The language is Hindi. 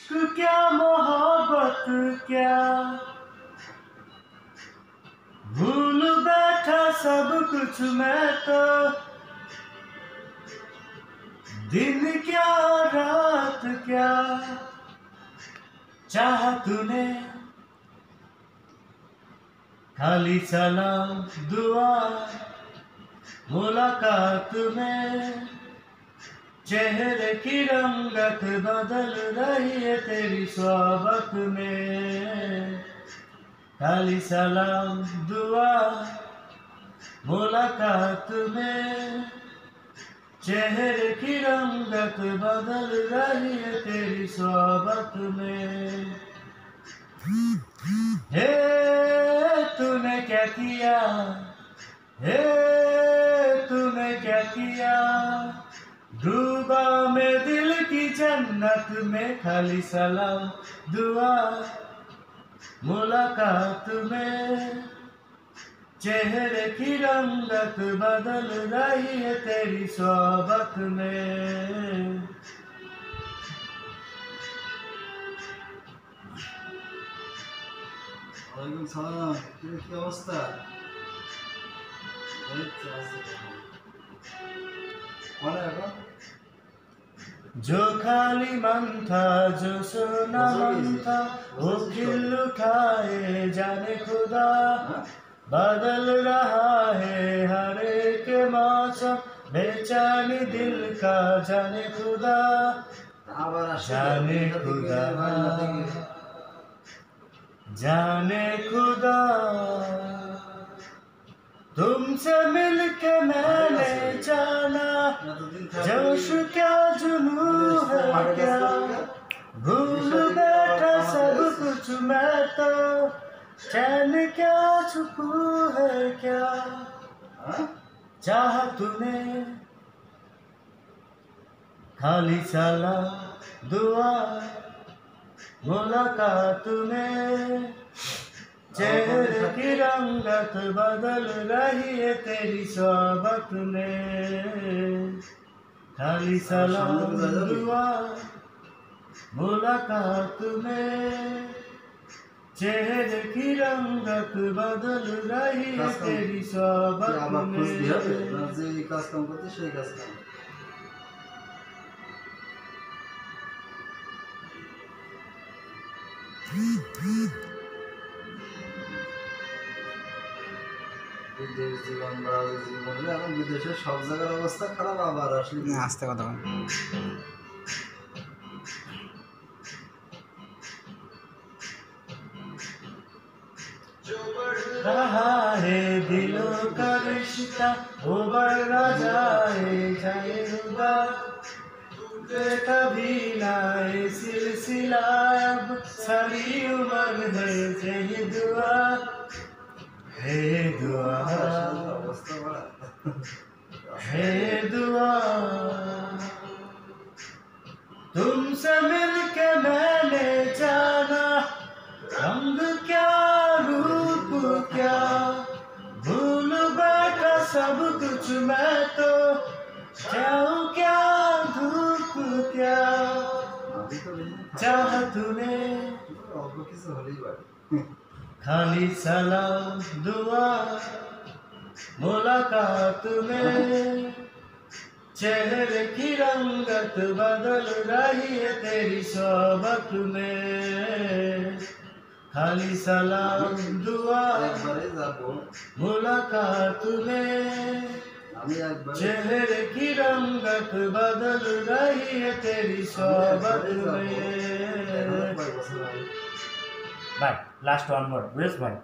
क्या मोहब्बत क्या, भूल बैठा सब कुछ मैं तो, दिन क्या रात क्या, चाहा तूने खाली सलाम दुआ, मुलाकात में चेहरे की रंगत बदल रही है तेरी सोबत में। खाली सलाम दुआ, मुलाकात में चेहरे की रंगत बदल रही है तेरी सोबत में। हे तूने क्या किया, हे तूने क्या किया, डूबा मैं दिल की जन्नत में। खाली सलाम दुआ, मुलाकात में चेहरे की रंगत बदल रही है तेरी सोबत में। ওয়ালাইকুম সালাম, কি অবস্থা? जो खाली मन था, जो सोना मन था, वो खिल उठाए जाने खुदा। बदल रहा है हर एक मौसम, बेचैनी दिल का जाने खुदा, जाने खुदा, जाने खुदा। तुमसे मिलके मैंने जाना, जोश क्या जुनू है क्या, भूल बैठा सब कुछ मैं तो, चैन क्या छुपू है क्या, चाहा तूने खाली सलाम दुआ, मुलाकात में चेहरे की रंगत बदल रही है तेरी सोबत में। खाली सलाम दुआ, मुलाकात में चेहरे की रंगत बदल रही है तेरी सोबत में। বিদেশ জীবন ব্রাজিল জীবন, এখন বিদেশের সব জায়গার অবস্থা খারাপ। আবার আসলে আস্তে কথা বল। रहा है दिलों का रिश्ता, उबर न जाए जाए रुबा, कभी लाए सिलसिला, अब सारी उम्र है यही दुआ, है दुआ, অবস্থা বড় है दुआ। तुमसे मिलके मैंने जाना, रंग क्या रूप क्या, भूल बैठा सब कुछ मैं तो, जाऊं क्या धूप क्या, चाहा तूने অল্প কিছু হলেই পারে। खाली सलाम दुआ, मुलाकात में चेहरे की रंगत बदल रही है तेरी सोबत में। खाली सलाम दुआ, একবারে যাবো मुलाकात में আমি, একবারে चेहरे की रंगत बदल रही है तेरी सोबत में। কয় বছর আগে Bye. Last one more. Where's mine?